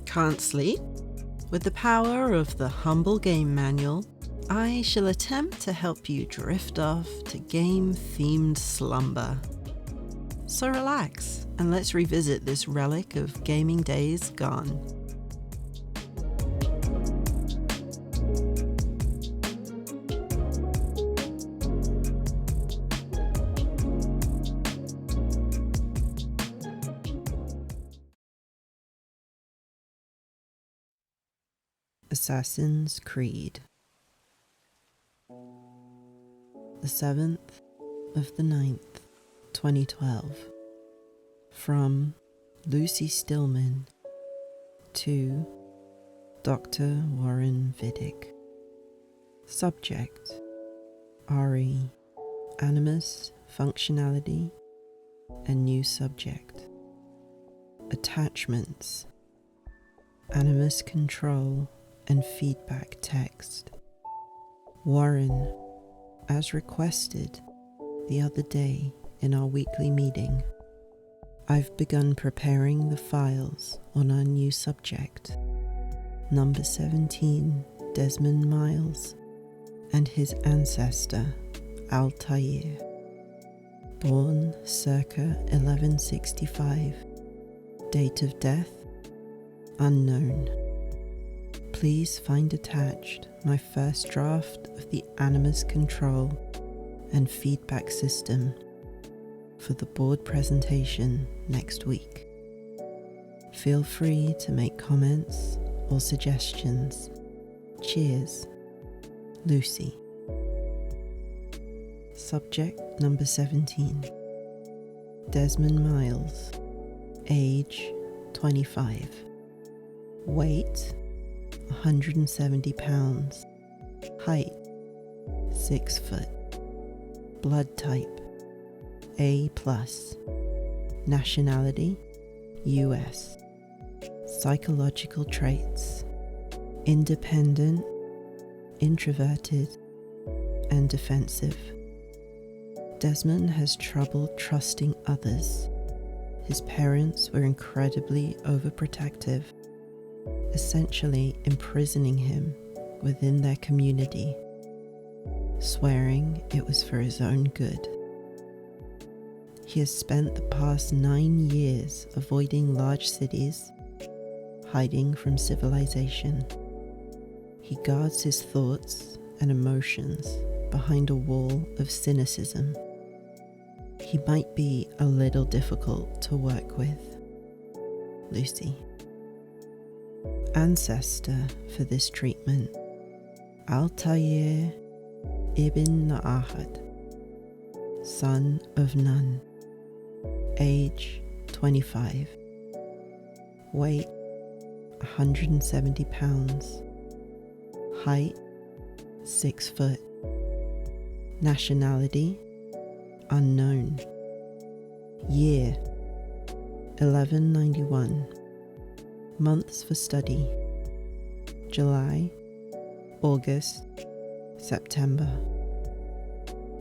Can't sleep? With the power of the humble game manual, I shall attempt to help you drift off to game-themed slumber. So relax, and let's revisit this relic of gaming days gone. Assassin's Creed. The 7th of the 9th, 2012. From Lucy Stillman to Dr. Warren Vidic. Subject: RE, Animus, Functionality, and New Subject. Attachments: Animus Control and Feedback Text. Warren, as requested the other day in our weekly meeting, I've begun preparing the files on our new subject, number 17, Desmond Miles, and his ancestor, Altair. Born circa 1165. Date of death: unknown. Please find attached my first draft of the Animus Control and Feedback System for the board presentation next week. Feel free to make comments or suggestions. Cheers, Lucy. Subject number 17. Desmond Miles. Age 25. Weight 170 pounds. Height 6 foot. Blood type A+. Nationality US. Psychological traits: independent, introverted, and defensive. Desmond has trouble trusting others. His parents were incredibly overprotective, essentially imprisoning him within their community, swearing it was for his own good. He has spent the past 9 years avoiding large cities, hiding from civilization. He guards his thoughts and emotions behind a wall of cynicism. He might be a little difficult to work with. Lucy. Ancestor for this treatment: Altair ibn Ahad, son of Nun. Age 25. Weight 170 pounds. Height 6 foot. Nationality unknown. Year 1191. Months for study: July, August, September.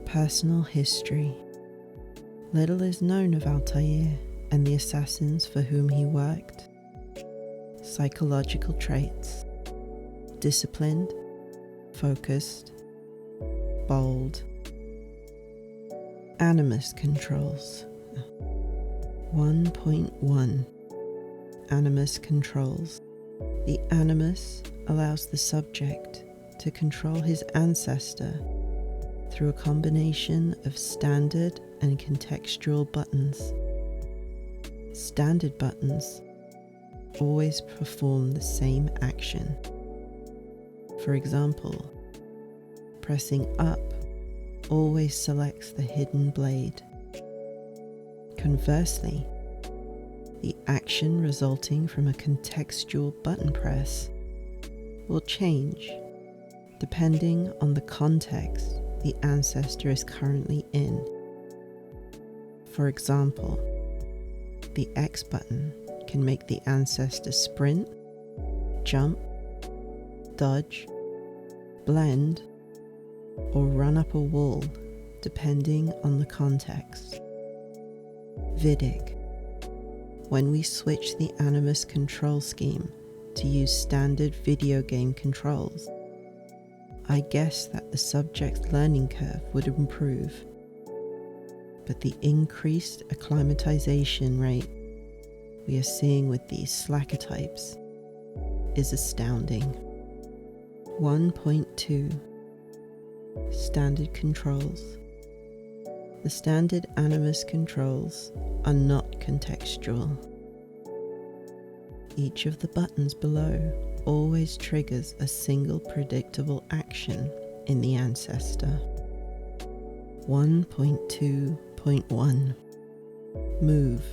Personal history: little is known of Altair and the assassins for whom he worked. Psychological traits: disciplined, focused, bold. Animus controls. 1.1 Animus controls. The animus allows the subject to control his ancestor through a combination of standard and contextual buttons. Standard buttons always perform the same action. For example, pressing up always selects the hidden blade. Conversely, the action resulting from a contextual button press will change depending on the context the ancestor is currently in. For example, the X button can make the ancestor sprint, jump, dodge, blend, or run up a wall depending on the context. Vidic. When we switch the animus control scheme to use standard video game controls, I guessed that the subject's learning curve would improve. But the increased acclimatization rate we are seeing with these slacker types is astounding. 1.2 Standard Controls. The standard Animus controls are not contextual. Each of the buttons below always triggers a single predictable action in the ancestor. 1.2.1 Move.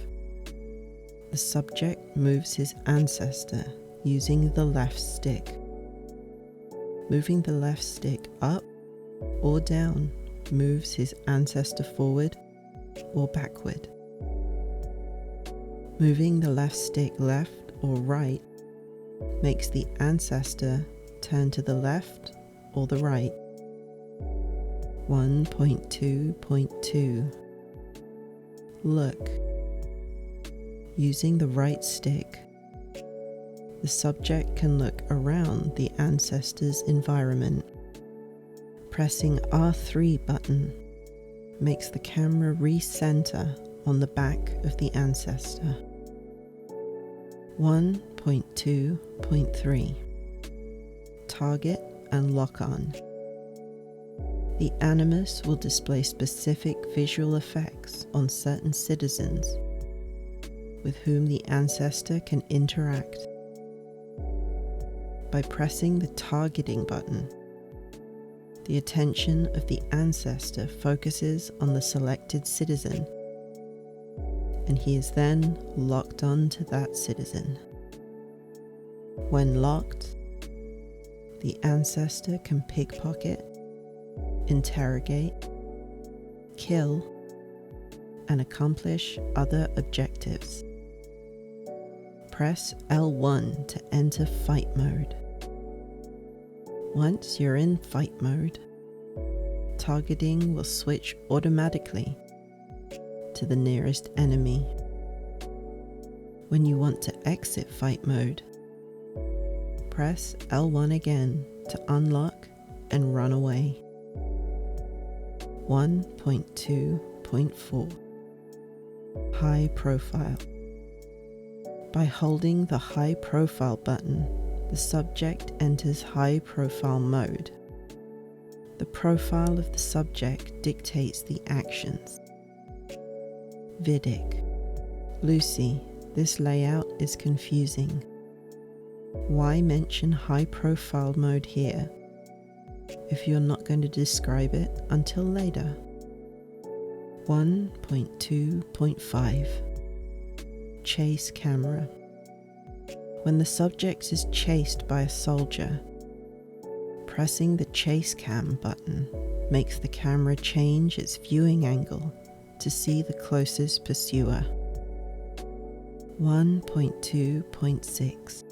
The subject moves his ancestor using the left stick. Moving the left stick up or down moves his ancestor forward or backward. Moving the left stick left or right makes the ancestor turn to the left or the right. 1.2.2 Look. Using the right stick, the subject can look around the ancestor's environment. Pressing R3 button makes the camera recenter on the back of the ancestor. 1.2.3 Target and lock on. The Animus will display specific visual effects on certain citizens with whom the ancestor can interact. By pressing the targeting button, the attention of the ancestor focuses on the selected citizen, and he is then locked on to that citizen. When locked, the ancestor can pickpocket, interrogate, kill, and accomplish other objectives. Press L1 to enter fight mode. Once you're in fight mode, targeting will switch automatically to the nearest enemy. When you want to exit fight mode, press L1 again to unlock and run away. 1.2.4 High Profile. By holding the High Profile button, the subject enters high profile mode. The profile of the subject dictates the actions. Vidic. Lucy, this layout is confusing. Why mention high profile mode here if you're not going to describe it until later? 1.2.5 Chase camera. When the subject is chased by a soldier, pressing the chase cam button makes the camera change its viewing angle to see the closest pursuer. 1.2.6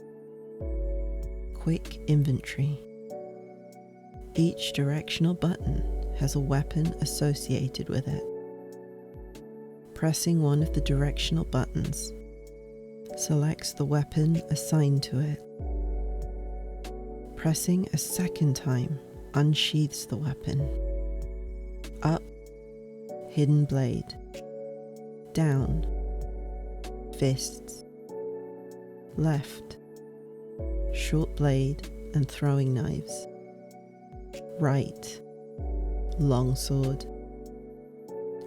Quick inventory. Each directional button has a weapon associated with it. Pressing one of the directional buttons selects the weapon assigned to it. Pressing a second time unsheaths the weapon. Up, hidden blade. Down, fists. Left, short blade and throwing knives. Right, long sword.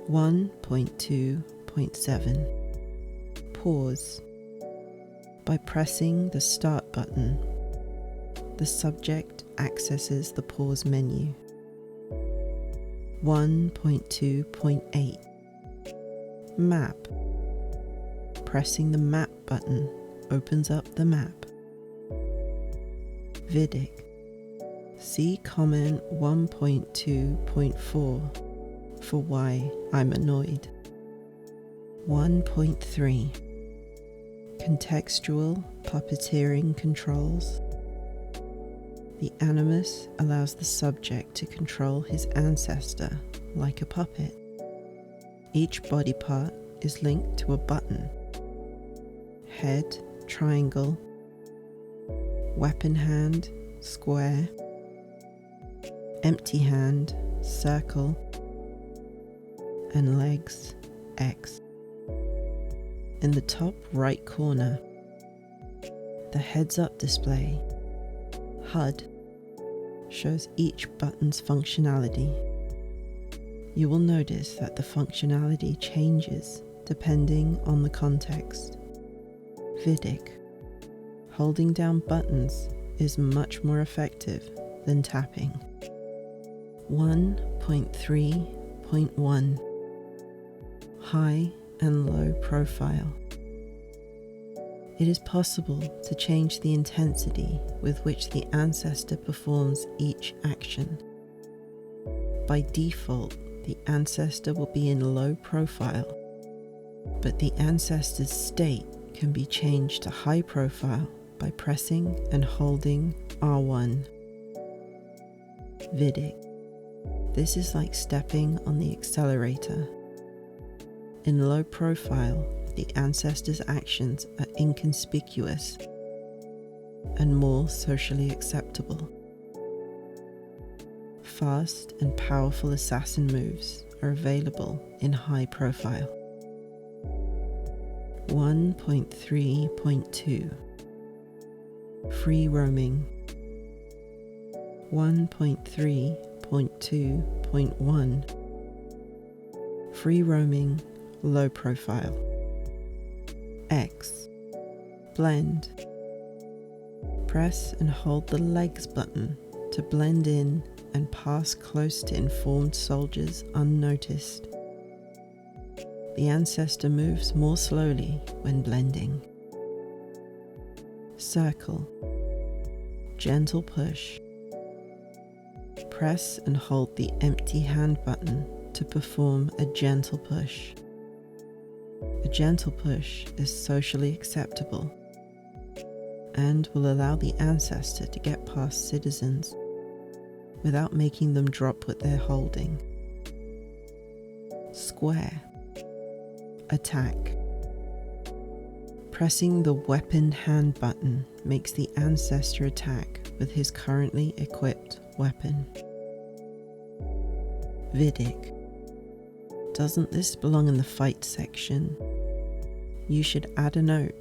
1.2.7 Pause. By pressing the start button, the subject accesses the pause menu. 1.2.8 Map. Pressing the map button opens up the map. Vidic. See comment 1.2.4 for why I'm annoyed. 1.3 Contextual puppeteering controls. The Animus allows the subject to control his ancestor like a puppet. Each body part is linked to a button. Head, triangle, weapon hand, square, empty hand, circle, and legs, X. In the top right corner, the heads-up display, HUD, shows each button's functionality. You will notice that the functionality changes depending on the context. VIDIC. Holding down buttons is much more effective than tapping. 1.3.1 High and low profile. It is possible to change the intensity with which the ancestor performs each action. By default, the ancestor will be in low profile, but the ancestor's state can be changed to high profile by pressing and holding R1. VIDIC. This is like stepping on the accelerator. In low profile, the ancestor's actions are inconspicuous and more socially acceptable. Fast and powerful assassin moves are available in high profile. 1.3.2 Free roaming. 1.3.2.1 Free roaming, low profile. X. Blend. Press and hold the legs button to blend in and pass close to informed soldiers unnoticed. The ancestor moves more slowly when blending. Circle. Gentle push. Press and hold the empty hand button to perform a gentle push. A gentle push is socially acceptable and will allow the ancestor to get past citizens without making them drop what they're holding. Square. Attack. Pressing the weapon hand button makes the ancestor attack with his currently equipped weapon. VIDIC. Doesn't this belong in the fight section? You should add a note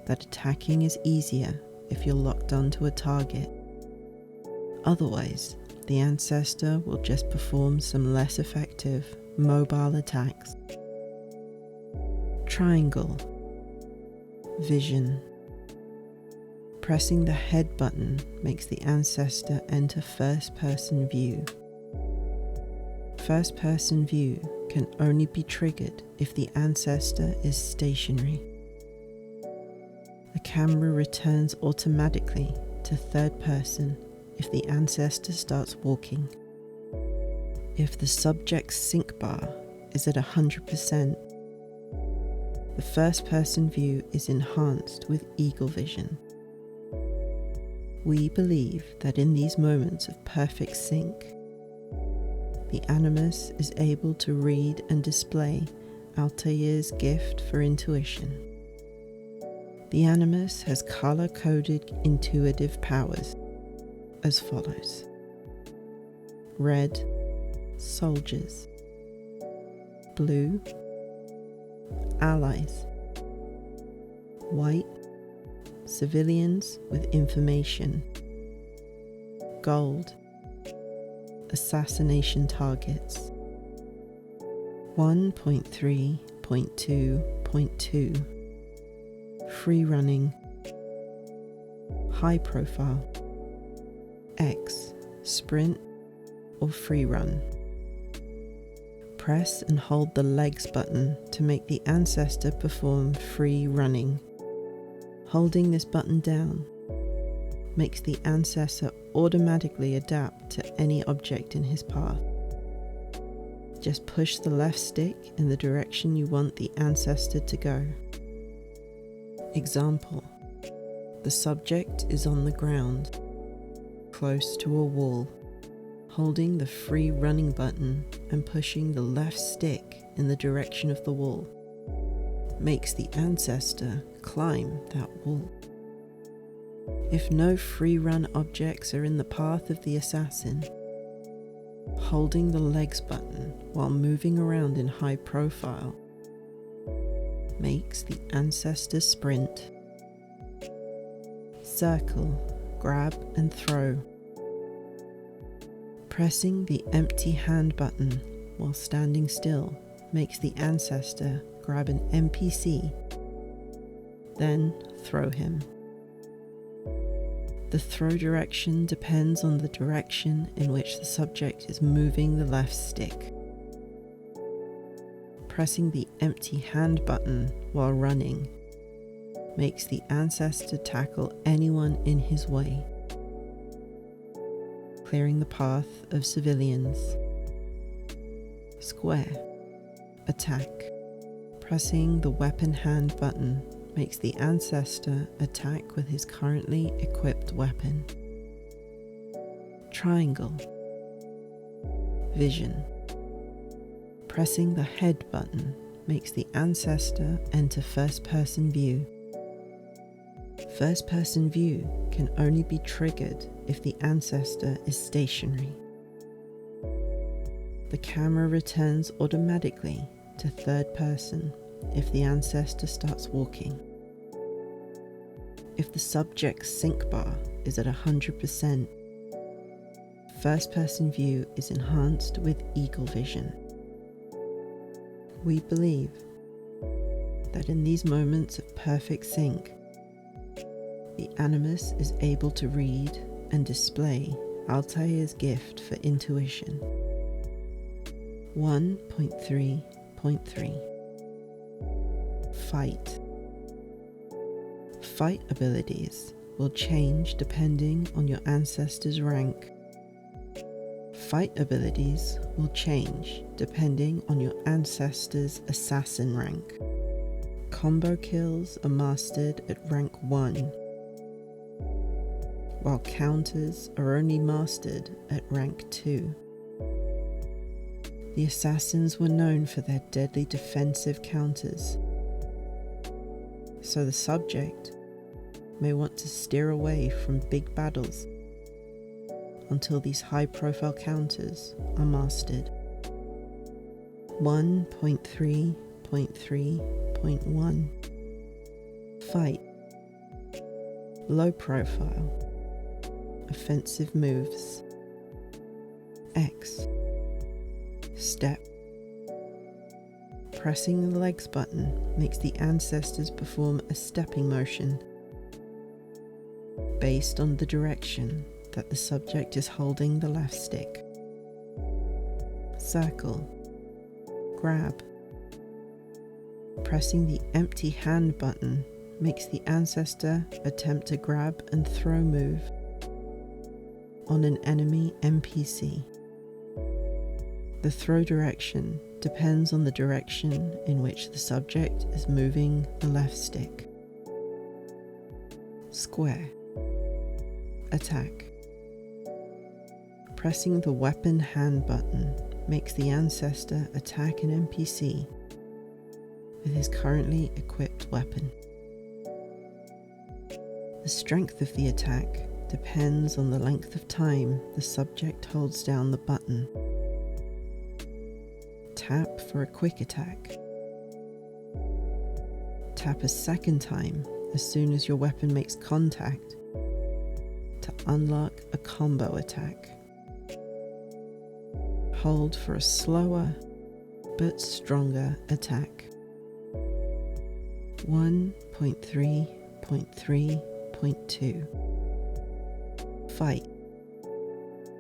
that attacking is easier if you're locked onto a target. Otherwise, the ancestor will just perform some less effective mobile attacks. Triangle. Vision. Pressing the head button makes the ancestor enter first-person view. First-person view can only be triggered if the ancestor is stationary. The camera returns automatically to third person if the ancestor starts walking. If the subject's sync bar is at 100%, the first-person view is enhanced with eagle vision. We believe that in these moments of perfect sync, the animus is able to read and display Altair's gift for intuition. The animus has color-coded intuitive powers as follows. Red, soldiers. Blue, allies. White, civilians with information. Gold, assassination targets. 1.3.2.2 Free running. High profile. X, sprint or free run. Press and hold the legs button to make the ancestor perform free running. Holding this button down makes the ancestor automatically adapt to any object in his path. Just push the left stick in the direction you want the ancestor to go. Example: the subject is on the ground, close to a wall. Holding the free running button and pushing the left stick in the direction of the wall makes the ancestor climb that wall. If no free-run objects are in the path of the assassin, holding the legs button while moving around in high profile makes the ancestor sprint. Circle, grab and throw. Pressing the empty hand button while standing still makes the ancestor grab an NPC, then throw him. The throw direction depends on the direction in which the subject is moving the left stick. Pressing the empty hand button while running makes the ancestor tackle anyone in his way, clearing the path of civilians. Square, attack. Pressing the weapon hand button makes the ancestor attack with his currently equipped weapon. Triangle, vision. Pressing the head button makes the ancestor enter first-person view. First-person view can only be triggered if the ancestor is stationary. The camera returns automatically to third person if the ancestor starts walking. If the subject's sync bar is at 100%, first-person view is enhanced with eagle vision. We believe that in these moments of perfect sync, the animus is able to read and display Altair's gift for intuition. 1.3.3 Fight. Fight abilities will change depending on your ancestor's rank. Fight abilities will change depending on your ancestor's assassin rank. Combo kills are mastered at rank 1, while counters are only mastered at rank 2. The assassins were known for their deadly defensive counters, so the subject may want to steer away from big battles until these high-profile counters are mastered. 1.3.3.1 Fight. Low profile. Offensive moves. X. Step. Pressing the legs button makes the ancestors perform a stepping motion based on the direction that the subject is holding the left stick. Circle. Grab. Pressing the empty hand button makes the ancestor attempt to grab and throw move on an enemy NPC. The throw direction depends on the direction in which the subject is moving the left stick. Square. Attack. Pressing the weapon hand button makes the ancestor attack an NPC with his currently equipped weapon. The strength of the attack depends on the length of time the subject holds down the button. Tap for a quick attack. Tap a second time as soon as your weapon makes contact to unlock a combo attack. Hold for a slower but stronger attack. 1.3.3.2 Fight.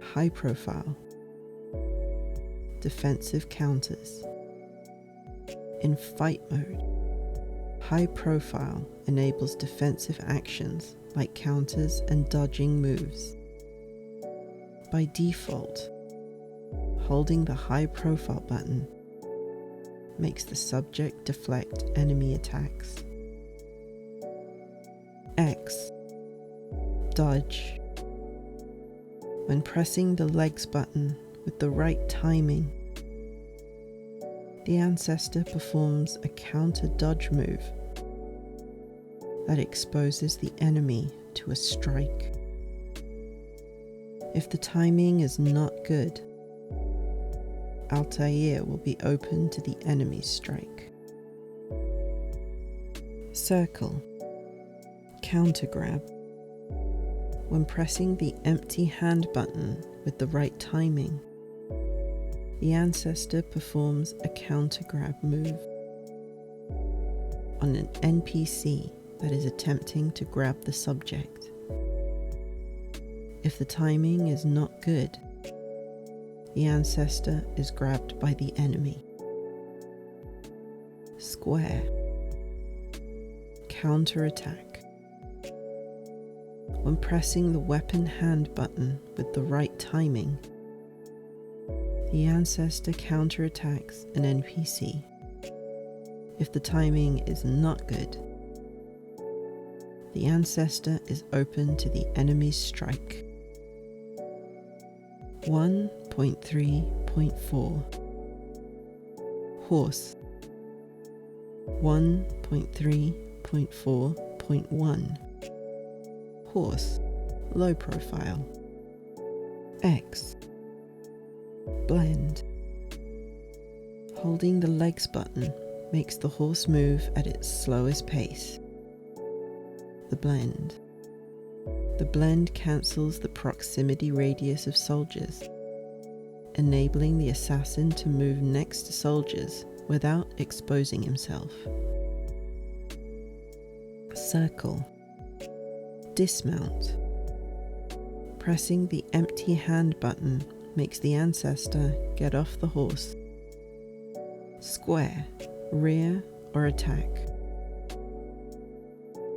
High profile. Defensive counters. In fight mode, high profile enables defensive actions like counters and dodging moves. By default, holding the high profile button makes the subject deflect enemy attacks. X. Dodge. When pressing the legs button with the right timing, the ancestor performs a counter dodge move that exposes the enemy to a strike. If the timing is not good, Altair will be open to the enemy's strike. Circle. Counter grab. When pressing the empty hand button with the right timing, the ancestor performs a counter grab move on an NPC that is attempting to grab the subject. If the timing is not good, the ancestor is grabbed by the enemy. Square. Counter-attack. When pressing the weapon hand button with the right timing, the ancestor counter-attacks an NPC. If the timing is not good, the ancestor is open to the enemy's strike. 1.3.4 Horse. 1.3.4.1 Horse, low profile. X. Blend. Holding the legs button makes the horse move at its slowest pace. The blend. The blend cancels the proximity radius of soldiers, enabling the assassin to move next to soldiers without exposing himself. Circle. Dismount. Pressing the empty hand button makes the ancestor get off the horse. Square, rear, or attack.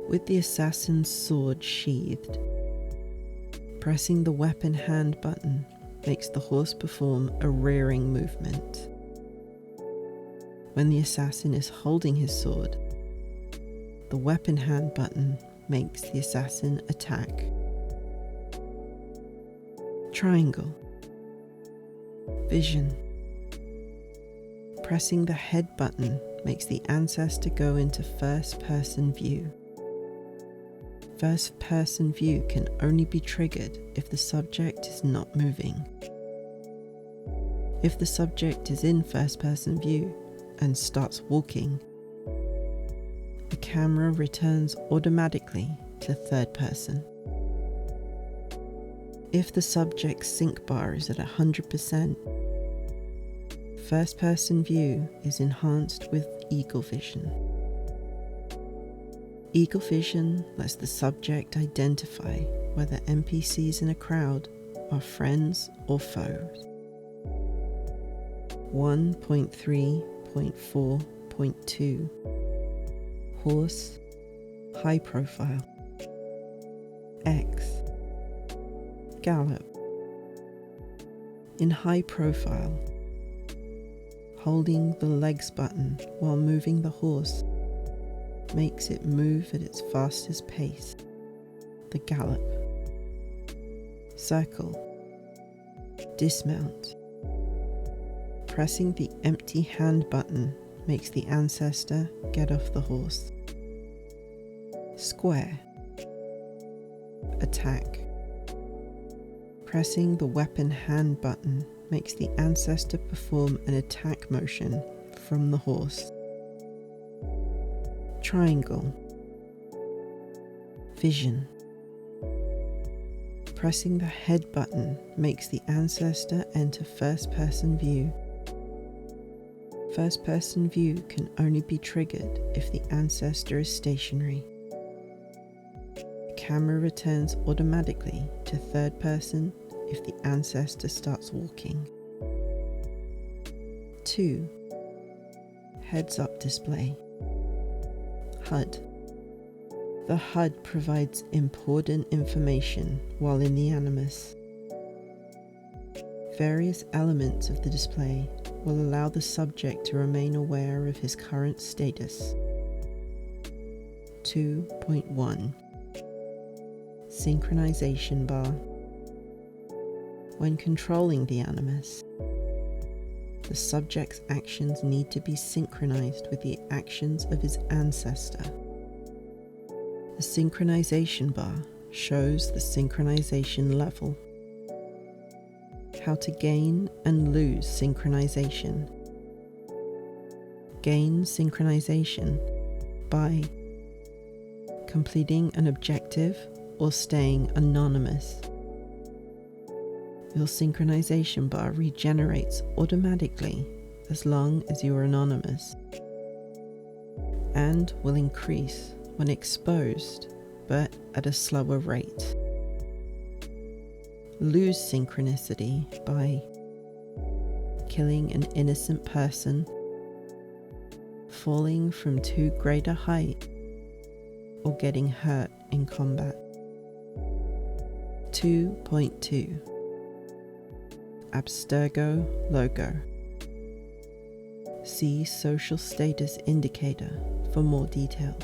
With the assassin's sword sheathed, pressing the weapon hand button makes the horse perform a rearing movement. When the assassin is holding his sword, the weapon hand button makes the assassin attack. Triangle. Vision. Pressing the head button makes the ancestor go into first-person view. First-person view can only be triggered if the subject is not moving. If the subject is in first-person view and starts walking, the camera returns automatically to third person. If the subject's sync bar is at 100%, first-person view is enhanced with eagle vision. Eagle vision lets the subject identify whether NPCs in a crowd are friends or foes. 1.3.4.2 Horse, high profile. X. Gallop. In high profile, holding the legs button while moving the horse makes it move at its fastest pace, the gallop. Circle. Dismount. Pressing the empty hand button makes the ancestor get off the horse. Square. Attack. Pressing the weapon hand button makes the ancestor perform an attack motion from the horse. Triangle. Vision. Pressing the head button makes the ancestor enter first-person view. First-person view can only be triggered if the ancestor is stationary. The camera returns automatically to third person if the ancestor starts walking. 2. Heads-up display. HUD. The HUD provides important information while in the animus. Various elements of the display will allow the subject to remain aware of his current status. 2.1 Synchronization bar. When controlling the animus, the subject's actions need to be synchronized with the actions of his ancestor. The synchronization bar shows the synchronization level. How to gain and lose synchronization. Gain synchronization by completing an objective or staying anonymous. Your synchronization bar regenerates automatically as long as you are anonymous, and will increase when exposed, but at a slower rate. Lose synchronicity by killing an innocent person, falling from too great a height, or getting hurt in combat. 2.2 Abstergo logo. See social status indicator for more detail.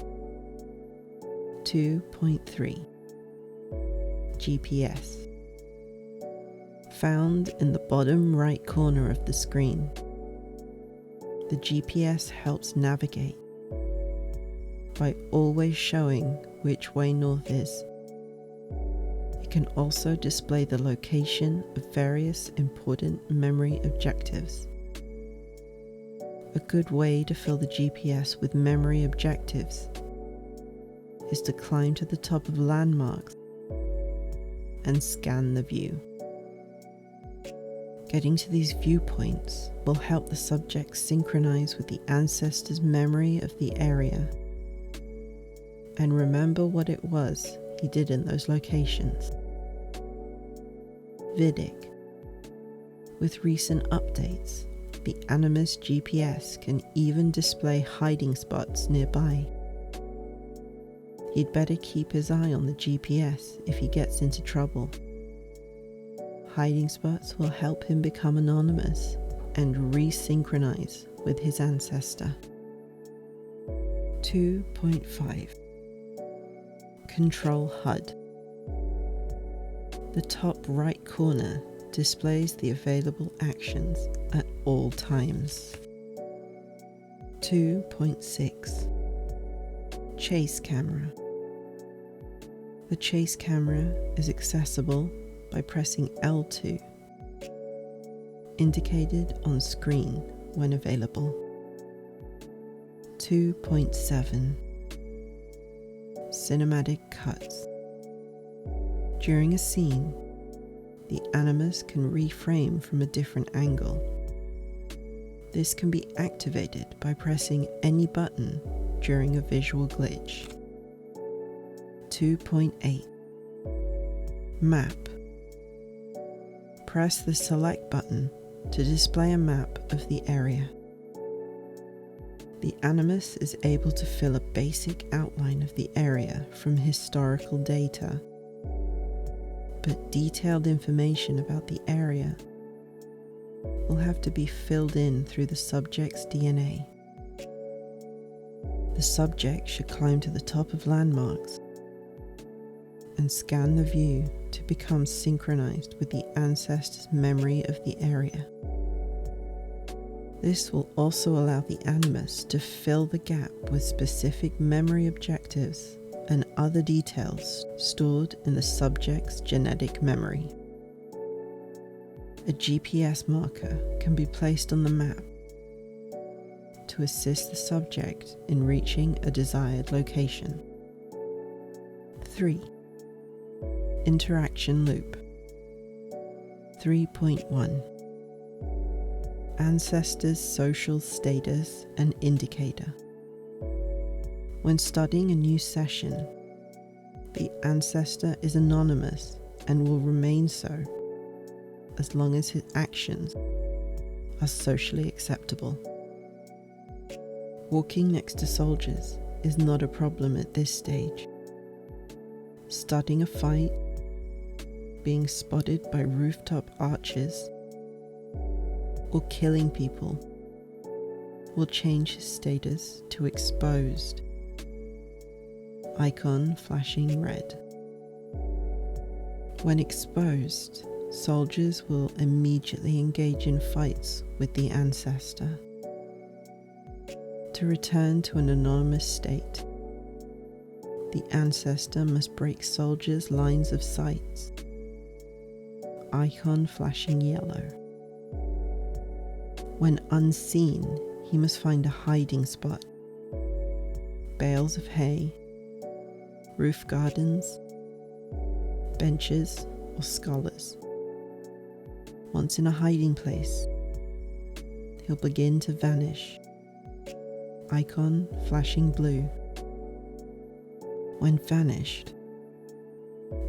2.3 GPS. Found in the bottom right corner of the screen. The GPS helps navigate by always showing which way north is. It can also display the location of various important memory objectives. A good way to fill the GPS with memory objectives is to climb to the top of landmarks and scan the view. Getting to these viewpoints will help the subject synchronize with the ancestor's memory of the area and remember what it was he did in those locations. Vidic. With recent updates, the Animus GPS can even display hiding spots nearby. He'd better keep his eye on the GPS if he gets into trouble. Hiding spots will help him become anonymous and resynchronize with his ancestor. 2.5 Control HUD. The top right corner displays the available actions at all times. 2.6 Chase camera. The chase camera is accessible by pressing L2, indicated on screen when available. 2.7 Cinematic cuts. During a scene, the Animus can reframe from a different angle. This can be activated by pressing any button during a visual glitch. 2.8 Map. Press the select button to display a map of the area. The Animus is able to fill a basic outline of the area from historical data, but detailed information about the area will have to be filled in through the subject's DNA. The subject should climb to the top of landmarks and scan the view to become synchronized with the ancestor's memory of the area. This will also allow the Animus to fill the gap with specific memory objectives and other details stored in the subject's genetic memory. A GPS marker can be placed on the map to assist the subject in reaching a desired location. 3. Interaction loop. 3.1 Ancestor's social status and indicator. When starting a new session, the ancestor is anonymous and will remain so as long as his actions are socially acceptable. Walking next to soldiers is not a problem at this stage. Starting a fight, being spotted by rooftop archers, or killing people will change his status to exposed. Icon flashing red. When exposed, soldiers will immediately engage in fights with the ancestor. To return to an anonymous state, the ancestor must break soldiers' lines of sight. Icon flashing yellow. When unseen, he must find a hiding spot. Bales of hay, roof gardens, benches, or scholars. Once in a hiding place, he'll begin to vanish. Icon flashing blue. When vanished,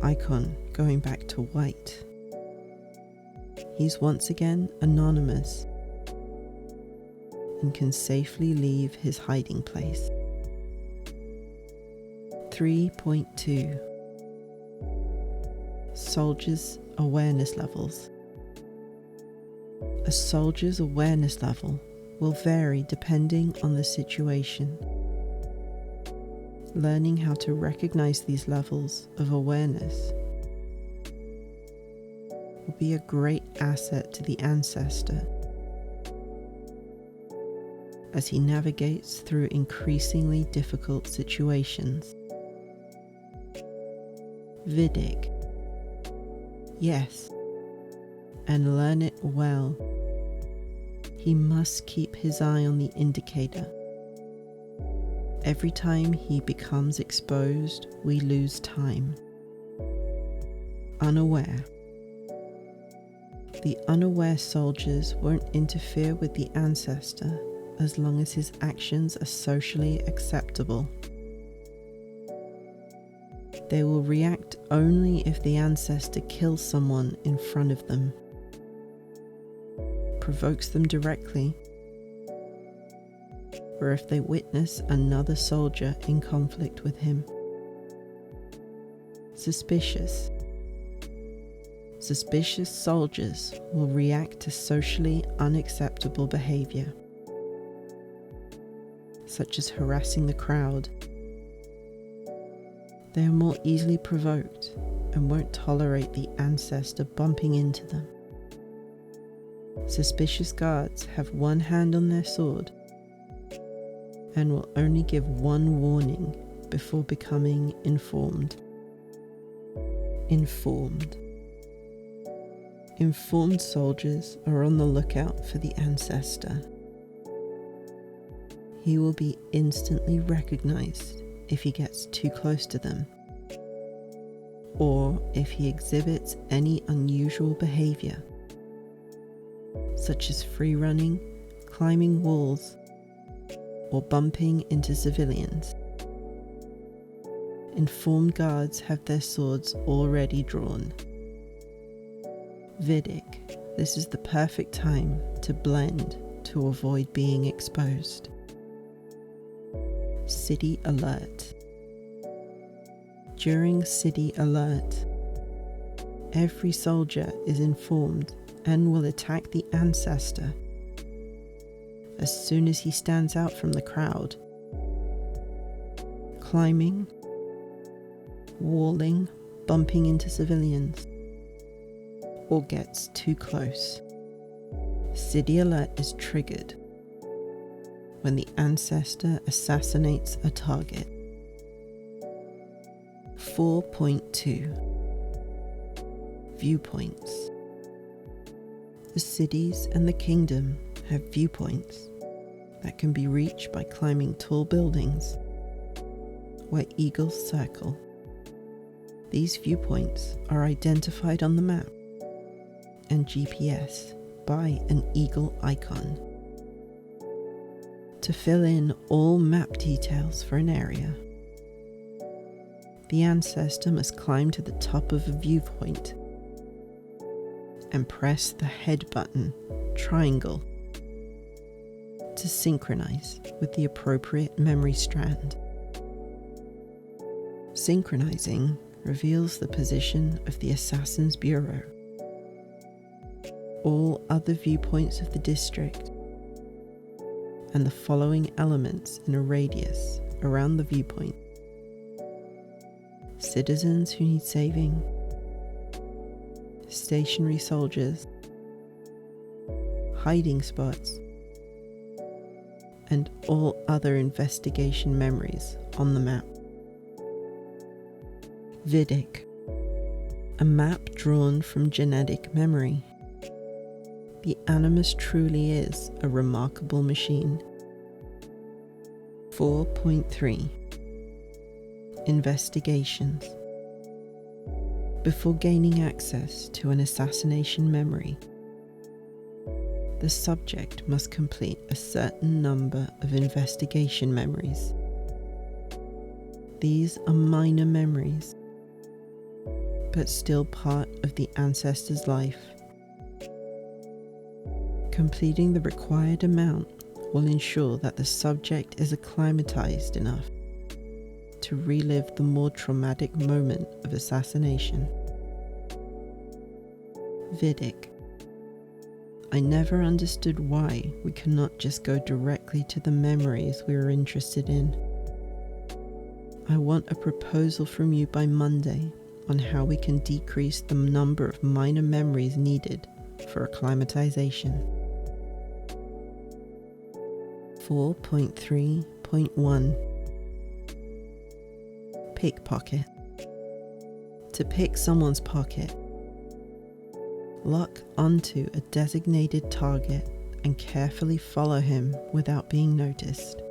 icon going back to white. He's once again anonymous and can safely leave his hiding place. 3.2 Soldiers' awareness levels. A soldier's awareness level will vary depending on the situation. Learning how to recognize these levels of awareness will be a great asset to the ancestor as he navigates through increasingly difficult situations. Vidic. Yes, and learn it well. He must keep his eye on the indicator. Every time he becomes exposed, we lose time. Unaware. The unaware soldiers won't interfere with the ancestor as long as his actions are socially acceptable. They will react only if the ancestor kills someone in front of them, provokes them directly, or if they witness another soldier in conflict with him. Suspicious. Suspicious soldiers will react to socially unacceptable behavior, such as harassing the crowd. They are more easily provoked and won't tolerate the ancestor bumping into them. Suspicious guards have one hand on their sword and will only give one warning before becoming informed. Informed. Informed soldiers are on the lookout for the ancestor. He will be instantly recognized if he gets too close to them, or if he exhibits any unusual behavior, such as free running, climbing walls, or bumping into civilians. Informed guards have their swords already drawn. Vidic. This is the perfect time to blend to avoid being exposed. City alert. During city alert, every soldier is informed and will attack the ancestor as soon as he stands out from the crowd. Climbing, walling, bumping into civilians, or gets too close. City alert is triggered when the ancestor assassinates a target. 4.2 Viewpoints. The cities and the kingdom have viewpoints that can be reached by climbing tall buildings where eagles circle. These viewpoints are identified on the map and GPS by an eagle icon. To fill in all map details for an area, the ancestor must climb to the top of a viewpoint and press the head button, triangle, to synchronize with the appropriate memory strand. Synchronizing reveals the position of the Assassin's Bureau, all other viewpoints of the district, and the following elements in a radius around the viewpoint: citizens who need saving, stationary soldiers, hiding spots, and all other investigation memories on the map. Vidic, a map drawn from genetic memory. The animus truly is a remarkable machine. 4.3 Investigations. Before gaining access to an assassination memory, the subject must complete a certain number of investigation memories. These are minor memories, but still part of the ancestor's life. Completing the required amount will ensure that the subject is acclimatized enough to relive the more traumatic moment of assassination. Vidic. I never understood why we cannot just go directly to the memories we are interested in. I want a proposal from you by Monday on how we can decrease the number of minor memories needed for acclimatization. 4.3.1 Pickpocket. To pick someone's pocket, lock onto a designated target and carefully follow him without being noticed.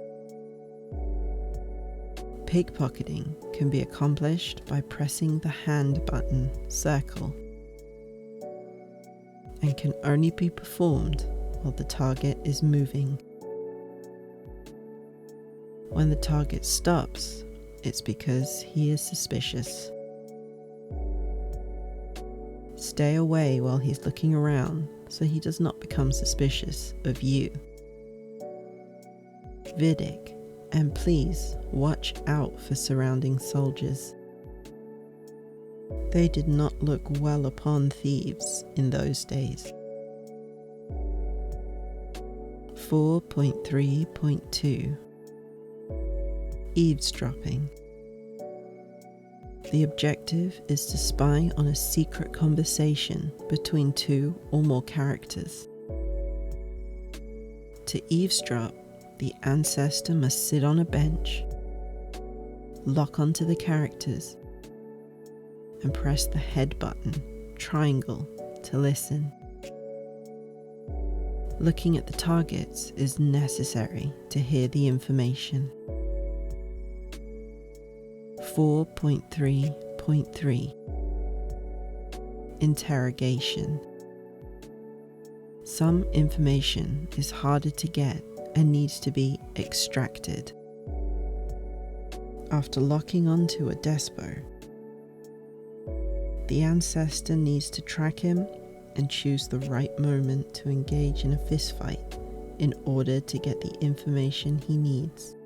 Pickpocketing can be accomplished by pressing the hand button circle and can only be performed while the target is moving. When the target stops, it's because he is suspicious. Stay away while he's looking around so he does not become suspicious of you. Vidic, and please watch out for surrounding soldiers. They did not look well upon thieves in those days. 4.3.2 Eavesdropping. The objective is to spy on a secret conversation between two or more characters. To eavesdrop, the ancestor must sit on a bench, lock onto the characters, and press the head button, triangle, to listen. Looking at the targets is necessary to hear the information. 4.3.3 Interrogation. Some information is harder to get and needs to be extracted. After locking onto a despo, the ancestor needs to track him and choose the right moment to engage in a fistfight in order to get the information he needs.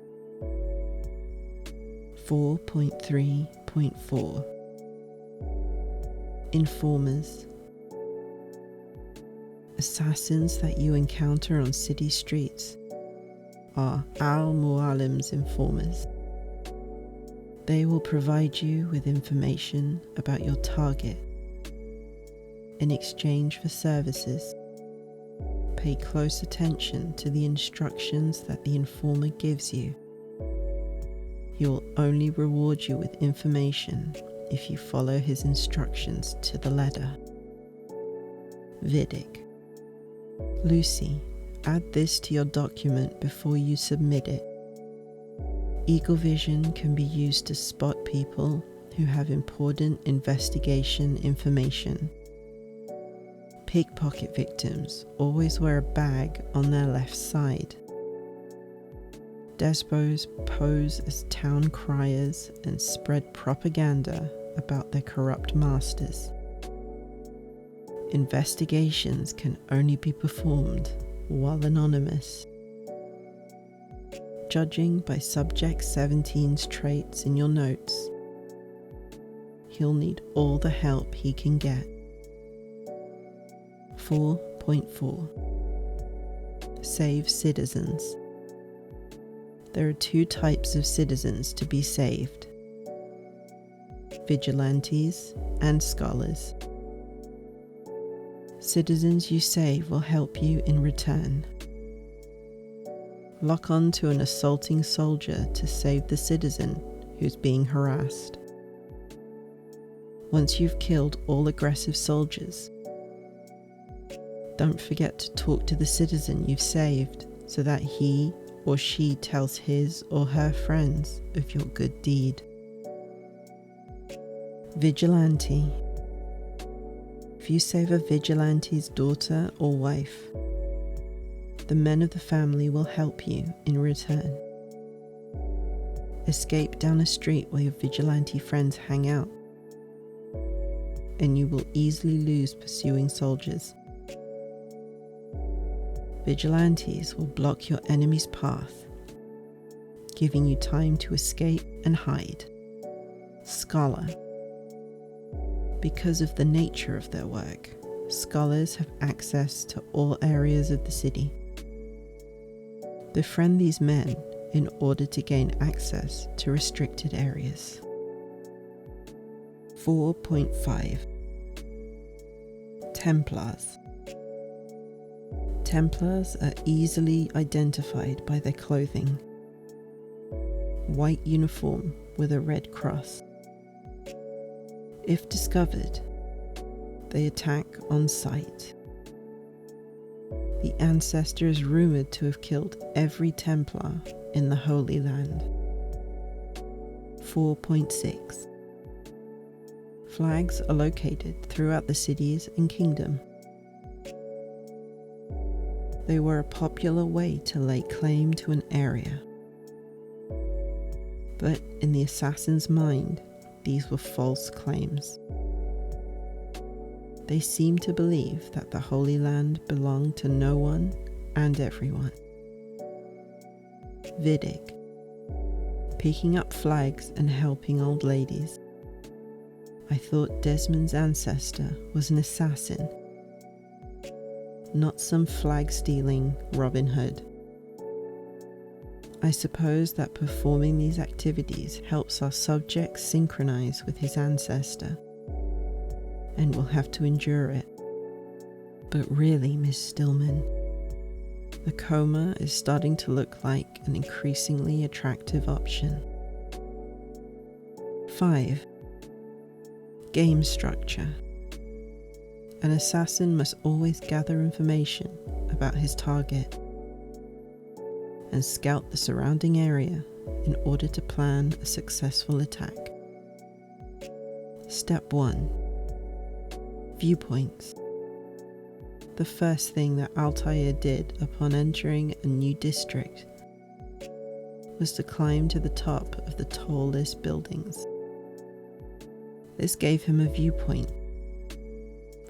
4.3.4 Informers. Assassins that you encounter on city streets are al-Mualim's informers. They will provide you with information about your target. In exchange for services, pay close attention to the instructions that the informer gives you. He will only reward you with information if you follow his instructions to the letter. Vidic. Lucy, add this to your document before you submit it. Eagle vision can be used to spot people who have important investigation information. Pickpocket victims always wear a bag on their left side. Despos pose as town criers and spread propaganda about their corrupt masters. Investigations can only be performed while anonymous. Judging by Subject 17's traits in your notes, he'll need all the help he can get. 4.4 Save citizens. There are two types of citizens to be saved: vigilantes and scholars. Citizens you save will help you in return. Lock on to an assaulting soldier to save the citizen who's being harassed. Once you've killed all aggressive soldiers, don't forget to talk to the citizen you've saved so that he or she tells his or her friends of your good deed. Vigilante. If you save a vigilante's daughter or wife, the men of the family will help you in return. Escape down a street where your vigilante friends hang out, and you will easily lose pursuing soldiers. Vigilantes will block your enemy's path, giving you time to escape and hide. Scholar. Because of the nature of their work, scholars have access to all areas of the city. Befriend these men in order to gain access to restricted areas. 4.5 Templars. Templars are easily identified by their clothing. White uniform with a red cross. If discovered, they attack on sight. The ancestor is rumoured to have killed every Templar in the Holy Land. 4.6 Flags are located throughout the cities and kingdom. They were a popular way to lay claim to an area. But in the assassin's mind, these were false claims. They seemed to believe that the Holy Land belonged to no one and everyone. Vidic. Picking up flags and helping old ladies. I thought Desmond's ancestor was an assassin, not some flag-stealing Robin Hood. I suppose that performing these activities helps our subject synchronize with his ancestor, and we'll have to endure it. But really, Miss Stillman, the coma is starting to look like an increasingly attractive option. 5. Game structure. An assassin must always gather information about his target and scout the surrounding area in order to plan a successful attack. Step 1. Viewpoints. The first thing that Altair did upon entering a new district was to climb to the top of the tallest buildings. This gave him a viewpoint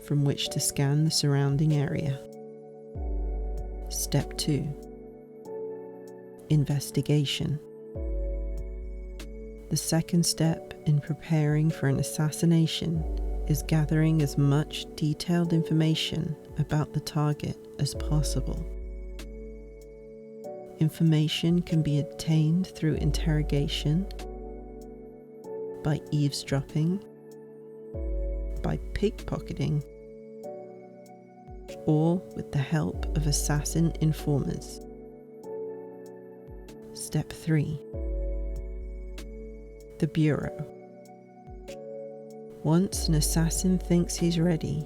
from which to scan the surrounding area. Step 2. Investigation. The second step in preparing for an assassination is gathering as much detailed information about the target as possible. Information can be obtained through interrogation, by eavesdropping, by pickpocketing, or with the help of assassin informers. Step 3. The Bureau. Once an assassin thinks he's ready,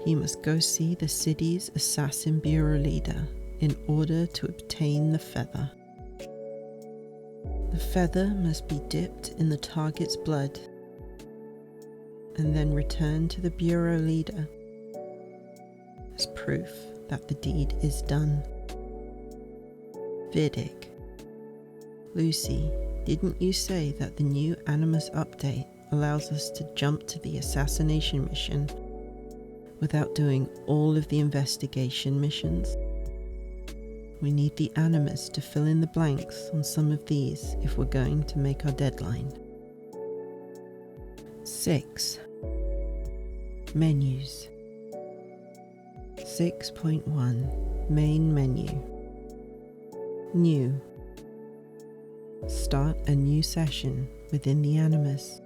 he must go see the city's assassin bureau leader in order to obtain the feather. The feather must be dipped in the target's blood and then returned to the bureau leader as proof that the deed is done. Vidic. Lucy, didn't you say that the new Animus update allows us to jump to the assassination mission without doing all of the investigation missions? We need the Animus to fill in the blanks on some of these if we're going to make our deadline. 6. Menus. 6.1 Main menu. New. Start a new session within the Animus.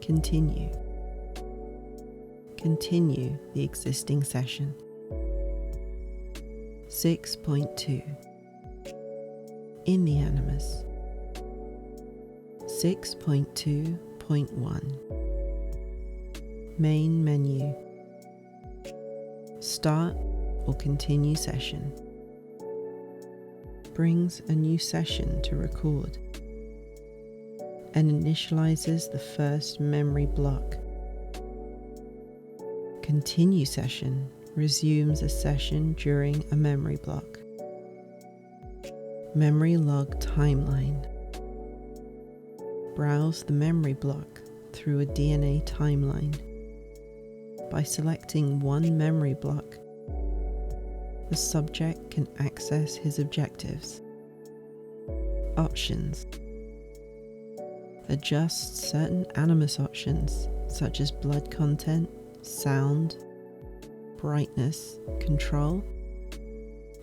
Continue. Continue the existing session. 6.2 In the Animus. 6.2.1 6.1 Main menu. Start or continue session. Brings a new session to record and initializes the first memory block. Continue session resumes a session during a memory block. Memory log timeline. Browse the memory block through a DNA timeline. By selecting one memory block, the subject can access his objectives. Options. Adjust certain animus options such as blood content, sound, brightness, control,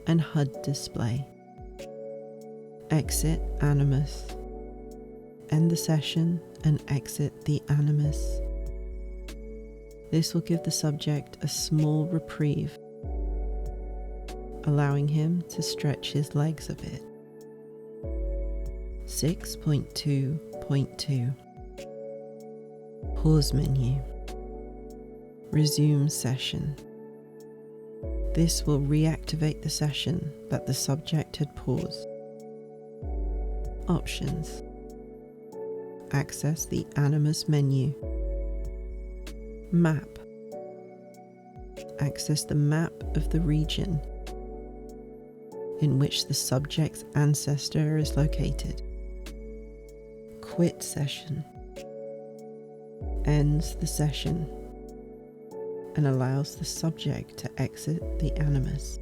and HUD display. Exit animus. End the session and exit the animus. This will give the subject a small reprieve, allowing him to stretch his legs a bit. 6.2.2 Pause menu. Resume session. This will reactivate the session that the subject had paused. Options. Access the animus menu. Map. Access the map of the region in which the subject's ancestor is located. Quit session. Ends the session and allows the subject to exit the animus.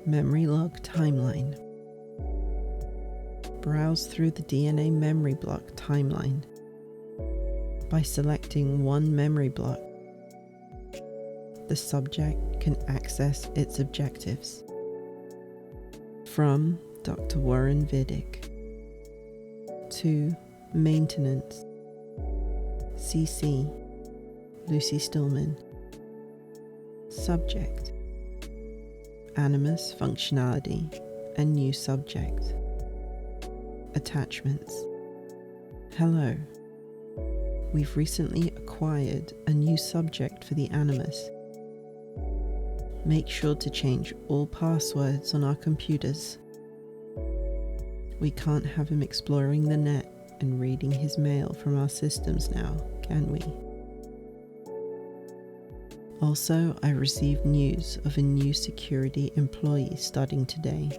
Memory log timeline. Browse through the DNA memory block timeline. By selecting one memory block, the subject can access its objectives. From Dr. Warren Vidic. To Maintenance. CC. Lucy Stillman. Subject. Animus functionality and new subject. Attachments. Hello. We've recently acquired a new subject for the animus. Make sure to change all passwords on our computers. We can't have him exploring the net and reading his mail from our systems now, can we? Also, I received news of a new security employee starting today.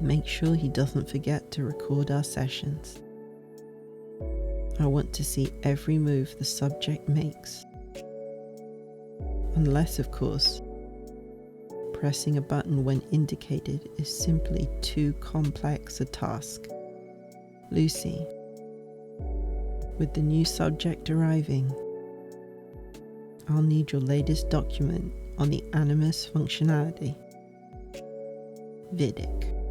Make sure he doesn't forget to record our sessions. I want to see every move the subject makes. Unless, of course, pressing a button when indicated is simply too complex a task. Lucy. With the new subject arriving, I'll need your latest document on the animus functionality. Vidic.